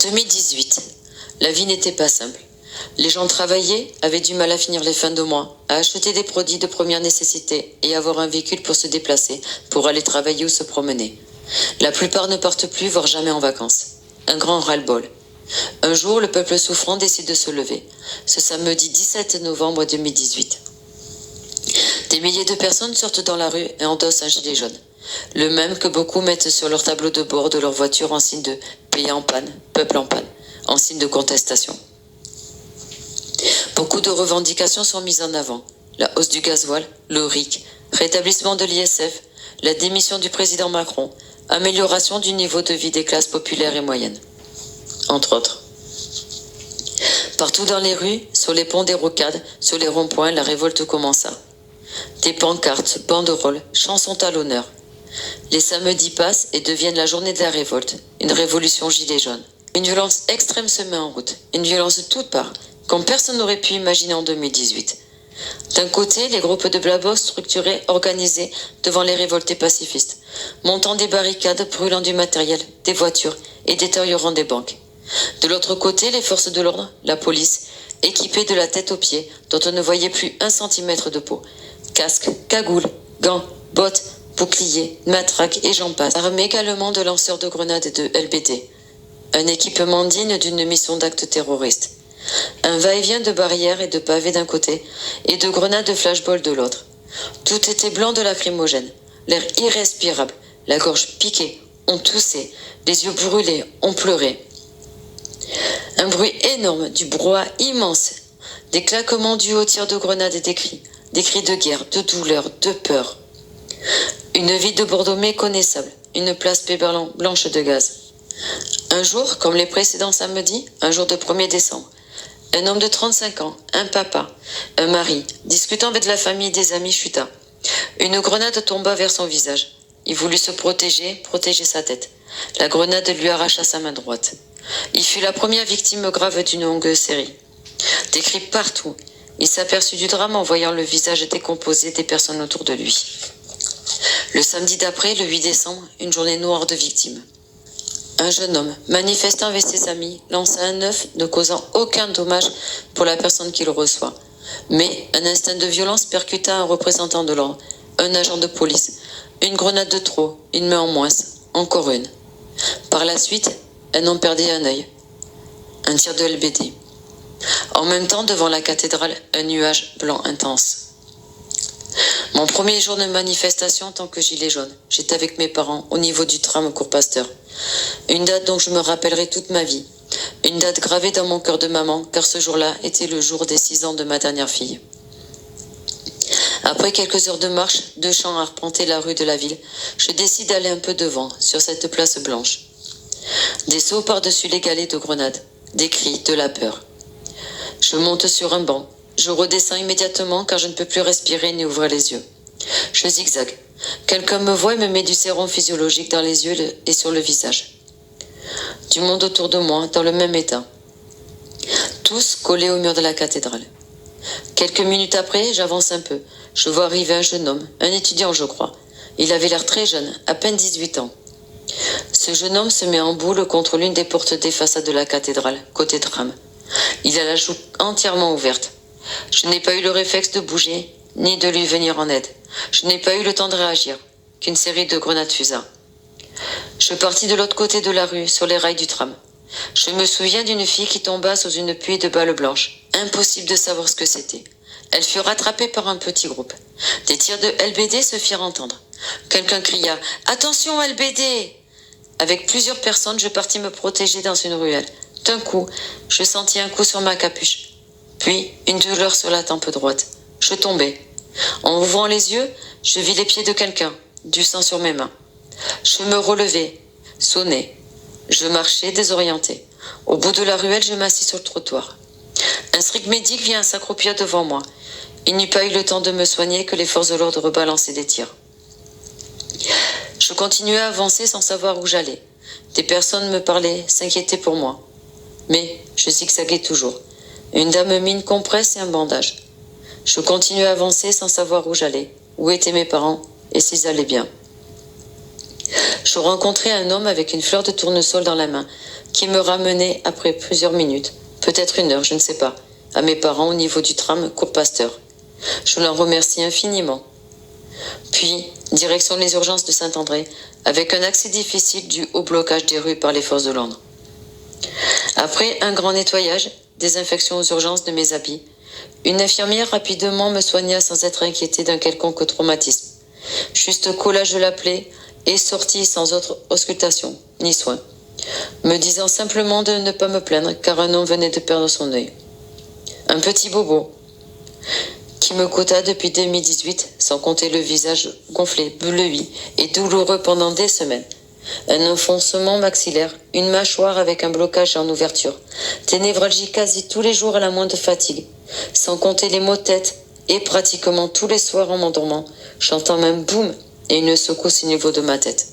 2018. La vie n'était pas simple. Les gens travaillaient, avaient du mal à finir les fins de mois, à acheter des produits de première nécessité et avoir un véhicule pour se déplacer, pour aller travailler ou se promener. La plupart ne partent plus, voire jamais en vacances. Un grand ras-le-bol. Un jour, le peuple souffrant décide de se lever. Ce samedi 17 novembre 2018. Des milliers de personnes sortent dans la rue et endossent un gilet jaune. Le même que beaucoup mettent sur leur tableau de bord de leur voiture en signe de « pays en panne, peuple en panne », en signe de contestation. Beaucoup de revendications sont mises en avant. La hausse du gasoil, le RIC, rétablissement de l'ISF, la démission du président Macron, amélioration du niveau de vie des classes populaires et moyennes, entre autres. Partout dans les rues, sur les ponts des rocades, sur les ronds-points, la révolte commença. Des pancartes, banderoles, chansons à l'honneur. Les samedis passent et deviennent la journée de la révolte, une révolution gilet jaune. Une violence extrême se met en route, une violence de toutes parts, comme personne n'aurait pu imaginer en 2018. D'un côté, les groupes de Black Bloc structurés, organisés devant les révoltés pacifistes, montant des barricades, brûlant du matériel, des voitures et détériorant des banques. De l'autre côté, les forces de l'ordre, la police, équipées de la tête aux pieds, dont on ne voyait plus 1 centimètre de peau. Casques, cagoules, gants, bottes, boucliers, matraques et j'en passe. Armés également de lanceurs de grenades et de LBD. Un équipement digne d'une mission d'acte terroriste. Un va-et-vient de barrières et de pavés d'un côté, et de grenades de flashball de l'autre. Tout était blanc de lacrymogène, l'air irrespirable, la gorge piquée, on toussait, les yeux brûlés, on pleurait. Un bruit énorme, du brouhaha immense, des claquements dus aux tirs de grenades et des cris de guerre, de douleur, de peur. Une ville de Bordeaux méconnaissable, une place péberlan blanche de gaz. Un jour, comme les précédents samedis, un jour de 1er décembre, un homme de 35 ans, un papa, un mari, discutant avec la famille et des amis, chuta. Une grenade tomba vers son visage. Il voulut se protéger sa tête. La grenade lui arracha sa main droite. Il fut la première victime grave d'une longue série. Des cris partout. Il s'aperçut du drame en voyant le visage décomposé des personnes autour de lui. Le samedi d'après, le 8 décembre, une journée noire de victimes. Un jeune homme, manifestant avec ses amis, lança un œuf ne causant aucun dommage pour la personne qui le reçoit. Mais un instinct de violence percuta un représentant de l'ordre, un agent de police. Une grenade de trop, une main en moins, encore une. Par la suite, un homme perdait un œil. Un tir de LBD. En même temps, devant la cathédrale, un nuage blanc intense. Mon premier jour de manifestation en tant que gilet jaune, j'étais avec mes parents au niveau du tram Cours Pasteur. Une date dont je me rappellerai toute ma vie. Une date gravée dans mon cœur de maman, car ce jour-là était le jour des 6 ans de ma dernière fille. Après quelques heures de marche, 2 champs à arpenter la rue de la ville, je décide d'aller un peu devant, sur cette place blanche. Des sauts par-dessus les galets de grenades, des cris, de la peur. Je monte sur un banc. Je redescends immédiatement car je ne peux plus respirer ni ouvrir les yeux. Je zigzague. Quelqu'un me voit et me met du sérum physiologique dans les yeux et sur le visage. Du monde autour de moi, dans le même état. Tous collés au mur de la cathédrale. Quelques minutes après, j'avance un peu. Je vois arriver un jeune homme, un étudiant je crois. Il avait l'air très jeune, à peine 18 ans. Ce jeune homme se met en boule contre l'une des portes des façades de la cathédrale, côté tram. Il a la joue entièrement ouverte. Je n'ai pas eu le réflexe de bouger, ni de lui venir en aide. Je n'ai pas eu le temps de réagir, qu'une série de grenades fusa. Je partis de l'autre côté de la rue, sur les rails du tram. Je me souviens d'une fille qui tomba sous une pluie de balles blanches. Impossible de savoir ce que c'était. Elle fut rattrapée par un petit groupe. Des tirs de LBD se firent entendre. Quelqu'un cria « Attention LBD !» Avec plusieurs personnes, je partis me protéger dans une ruelle. D'un coup, je sentis un coup sur ma capuche. Puis, une douleur sur la tempe droite. Je tombais. En ouvrant les yeux, je vis les pieds de quelqu'un, du sang sur mes mains. Je me relevai, sonnai. Je marchais désorienté. Au bout de la ruelle, je m'assis sur le trottoir. Un strict médic vient s'accroupir devant moi. Il n'eut pas eu le temps de me soigner que les forces de l'ordre rebalançaient des tirs. Je continuais à avancer sans savoir où j'allais. Des personnes me parlaient, s'inquiétaient pour moi. Mais je zigzaguais toujours. Une dame mit une compresse et un bandage. Je continuais à avancer sans savoir où j'allais, où étaient mes parents et s'ils allaient bien. Je rencontrai un homme avec une fleur de tournesol dans la main, qui me ramenait après plusieurs minutes, peut-être une heure, je ne sais pas, à mes parents au niveau du tram Cours Pasteur. Je l'en remercie infiniment. Puis, direction les urgences de Saint-André, avec un accès difficile dû au blocage des rues par les forces de l'ordre. Après un grand nettoyage, désinfection aux urgences de mes habits, une infirmière rapidement me soigna sans être inquiétée d'un quelconque traumatisme. Juste collage de la plaie et sortie sans autre auscultation, ni soin, me disant simplement de ne pas me plaindre car un homme venait de perdre son œil. Un petit bobo qui me coûta depuis 2018, sans compter le visage gonflé, bleui et douloureux pendant des semaines. Un enfoncement maxillaire, une mâchoire avec un blocage en ouverture, des névralgies quasi tous les jours à la moindre fatigue, sans compter les maux de tête, et pratiquement tous les soirs en m'endormant, chantant même boum et une secousse au niveau de ma tête.